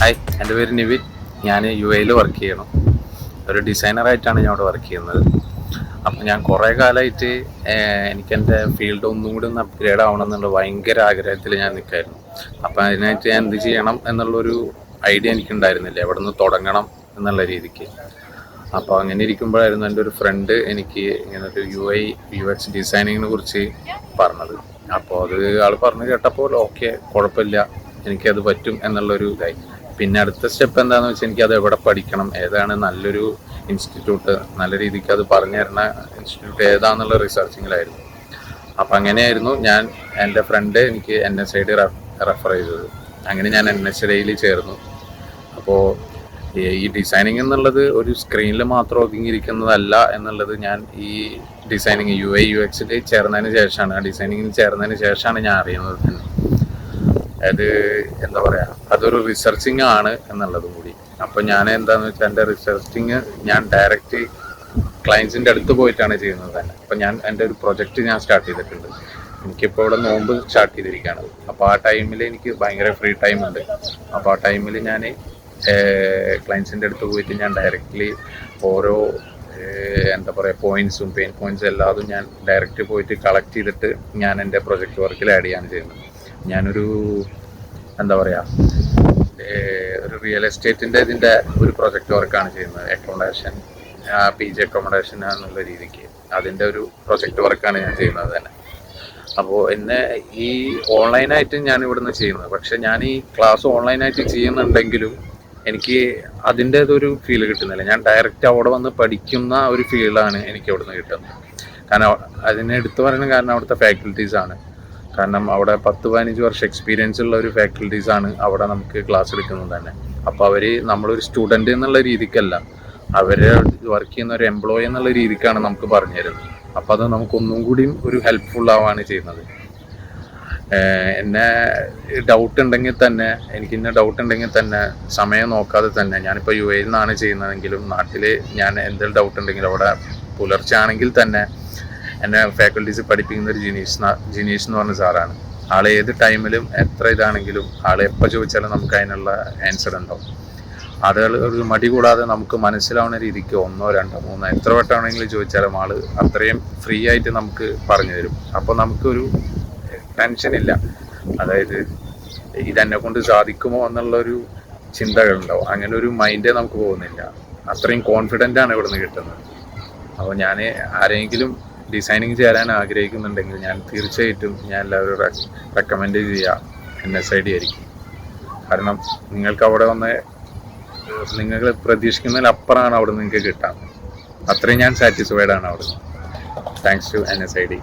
Hi, എൻ്റെ പേര് നിവിൻ. ഞാൻ UAE വർക്ക് ചെയ്യണം. ഒരു ഡിസൈനറായിട്ടാണ് ഞാൻ അവിടെ വർക്ക് ചെയ്യുന്നത്. അപ്പം ഞാൻ കുറേ കാലമായിട്ട് എനിക്കെൻ്റെ ഫീൽഡ് ഒന്നും കൂടി ഒന്ന് അപ്ഗ്രേഡ് ആവണം എന്നുള്ള ഭയങ്കര ആഗ്രഹത്തിൽ ഞാൻ നിൽക്കായിരുന്നു. അപ്പം അതിനായിട്ട് ഞാൻ എന്ത് ചെയ്യണം എന്നുള്ളൊരു ഐഡിയ എനിക്കുണ്ടായിരുന്നില്ല, എവിടെ നിന്ന് തുടങ്ങണം എന്നുള്ള രീതിക്ക്. അപ്പോൾ അങ്ങനെ ഇരിക്കുമ്പോഴായിരുന്നു എൻ്റെ ഒരു ഫ്രണ്ട് എനിക്ക് ഇങ്ങനെ ഒരു UX ഡിസൈനിങ്ങിനെ കുറിച്ച് പറഞ്ഞത്. അപ്പോൾ അത് ആൾ പറഞ്ഞു കേട്ടപ്പോൾ ഓക്കെ, കുഴപ്പമില്ല, എനിക്കത് പറ്റും എന്നുള്ളൊരു ഇതായി. പിന്നെ അടുത്ത സ്റ്റെപ്പ് എന്താണെന്ന് വെച്ചാൽ എനിക്കത് എവിടെ പഠിക്കണം, ഏതാണ് നല്ലൊരു ഇൻസ്റ്റിറ്റ്യൂട്ട്, നല്ല രീതിക്ക് അത് പറഞ്ഞു തരുന്ന ഇൻസ്റ്റിറ്റ്യൂട്ട് ഏതാണെന്നുള്ള റിസർച്ചിങ്ങിലായിരുന്നു. അപ്പം അങ്ങനെയായിരുന്നു ഞാൻ എൻ്റെ ഫ്രണ്ട് എനിക്ക് NSID റെഫർ ചെയ്തത്. അങ്ങനെ ഞാൻ NSIDയിൽ ചേർന്നു. അപ്പോൾ ഈ ഡിസൈനിങ് എന്നുള്ളത് ഒരു സ്ക്രീനിൽ മാത്രം ഒതുങ്ങിയിരിക്കുന്നതല്ല എന്നുള്ളത് ഞാൻ ഈ ഡിസൈനിങ് UX ചേർന്നതിന് ശേഷമാണ്, ഡിസൈനിങ്ങിൽ ചേർന്നതിന് ശേഷമാണ് ഞാൻ അറിയുന്നത് തന്നെ. അത് എന്താ പറയുക, അതൊരു റിസർച്ചിങ് ആണ് എന്നുള്ളതും കൂടി. അപ്പോൾ ഞാൻ എന്താണെന്ന് വെച്ചാൽ എൻ്റെ റിസർച്ചിങ് ഞാൻ ഡയറക്റ്റ് ക്ലയൻസിൻ്റെ അടുത്ത് പോയിട്ടാണ് ചെയ്യുന്നത് തന്നെ. അപ്പോൾ ഞാൻ എൻ്റെ ഒരു പ്രൊജക്റ്റ് ഞാൻ സ്റ്റാർട്ട് ചെയ്തിട്ടുണ്ട്. എനിക്കിപ്പോൾ ഇവിടെ നോമ്പ് സ്റ്റാർട്ട് ചെയ്തിരിക്കുകയാണ്. അപ്പോൾ ആ ടൈമിൽ എനിക്ക് ഭയങ്കര ഫ്രീ ടൈം ഉണ്ട്. അപ്പോൾ ആ ടൈമിൽ ഞാൻ ക്ലയൻസിൻ്റെ അടുത്ത് പോയിട്ട് ഞാൻ ഡയറക്റ്റ്ലി ഓരോ എന്താ പറയുക പോയിൻറ്റ്സും പെയിൻ പോയിൻറ്റ്സും എല്ലാതും ഞാൻ ഡയറക്റ്റ് പോയിട്ട് കളക്ട് ചെയ്തിട്ട് ഞാൻ എൻ്റെ പ്രൊജക്റ്റ് വർക്കിൽ ആഡ് ചെയ്യാണ് ചെയ്യുന്നത്. ഞാനൊരു എന്താ പറയുക, ഒരു റിയൽ എസ്റ്റേറ്റിൻ്റെ ഇതിൻ്റെ ഒരു പ്രൊജക്റ്റ് വർക്കാണ് ചെയ്യുന്നത്. അക്കോമഡേഷൻ, PG അക്കോമഡേഷൻ എന്നുള്ള രീതിക്ക് അതിൻ്റെ ഒരു പ്രൊജക്റ്റ് വർക്കാണ് ഞാൻ ചെയ്യുന്നത് തന്നെ. അപ്പോൾ എന്നെ ഈ ഓൺലൈനായിട്ട് ഞാൻ ഇവിടുന്ന് ചെയ്യുന്നത്. പക്ഷെ ഞാൻ ഈ ക്ലാസ് ഓൺലൈനായിട്ട് ചെയ്യുന്നുണ്ടെങ്കിലും എനിക്ക് അതിൻ്റേതൊരു ഫീൽ കിട്ടുന്നില്ല. ഞാൻ ഡയറക്റ്റ് അവിടെ വന്ന് പഠിക്കുന്ന ഒരു ഫീലാണ് എനിക്ക് അവിടുന്ന് കിട്ടുന്നത്. കാരണം അതിനെ എടുത്തു പറയുന്ന കാരണം അവിടുത്തെ ഫാക്കൽറ്റീസാണ്. കാരണം അവിടെ 10-15 വർഷം എക്സ്പീരിയൻസ് ഉള്ള ഒരു ഫാക്കൽറ്റീസാണ് അവിടെ നമുക്ക് ക്ലാസ് എടുക്കുന്നത് തന്നെ. അപ്പോൾ അവർ നമ്മളൊരു സ്റ്റുഡൻറ്റ് എന്നുള്ള രീതിക്കല്ല, അവർ വർക്ക് ചെയ്യുന്ന ഒരു എംപ്ലോയി എന്നുള്ള രീതിക്കാണ് നമുക്ക് പറഞ്ഞു തരുന്നത്. അപ്പോൾ അത് നമുക്കൊന്നും കൂടിയും ഒരു ഹെൽപ്ഫുൾ ആവുകയാണ് ചെയ്യുന്നത്. എന്നെ ഡൗട്ട് ഉണ്ടെങ്കിൽ തന്നെ സമയം നോക്കാതെ തന്നെ, ഞാനിപ്പോൾ UAE നിന്നാണ് ചെയ്യുന്നതെങ്കിലും നാട്ടിൽ ഞാൻ എന്തെങ്കിലും ഡൗട്ട് ഉണ്ടെങ്കിൽ അവിടെ പുലർച്ചെ ആണെങ്കിൽ തന്നെ എന്നെ ഫാക്കൽറ്റീസ് പഠിപ്പിക്കുന്ന ഒരു ജിനീഷ് എന്ന് പറഞ്ഞ സാറാണ്. ആൾ ഏത് ടൈമിലും എത്ര ഇതാണെങ്കിലും ആൾ എപ്പോൾ ചോദിച്ചാലും നമുക്ക് അതിനുള്ള ആൻസർ ഉണ്ടാവും. അത് ഒരു മടി കൂടാതെ നമുക്ക് മനസ്സിലാവുന്ന രീതിക്ക് 1, 2, 3 എത്ര വട്ടമാണെങ്കിലും ചോദിച്ചാലും ആൾ അത്രയും ഫ്രീ ആയിട്ട് നമുക്ക് പറഞ്ഞു തരും. അപ്പോൾ നമുക്കൊരു ടെൻഷനില്ല, അതായത് ഇതെന്നെ കൊണ്ട് സാധിക്കുമോ എന്നുള്ളൊരു ചിന്തകളുണ്ടാവും. അങ്ങനെ ഒരു മൈൻഡേ നമുക്ക് പോകുന്നില്ല. അത്രയും കോൺഫിഡൻ്റ് ആണ് ഇവിടുന്ന് കിട്ടുന്നത്. അപ്പോൾ ഞാൻ ആരെങ്കിലും ഡിസൈനിങ് ചേരാൻ ആഗ്രഹിക്കുന്നുണ്ടെങ്കിൽ ഞാൻ തീർച്ചയായിട്ടും ഞാൻ എല്ലാവരും റെക്കമെൻഡ് ചെയ്യുക NSID ആയിരിക്കും. കാരണം നിങ്ങൾക്ക് അവിടെ വന്ന് നിങ്ങൾ പ്രതീക്ഷിക്കുന്നതിലപ്പുറമാണ് അവിടെ നിങ്ങൾക്ക് കിട്ടാൻ. അത്രയും ഞാൻ സാറ്റിസ്ഫൈഡ് ആണ് അവിടുന്ന്. Thanks to NSID.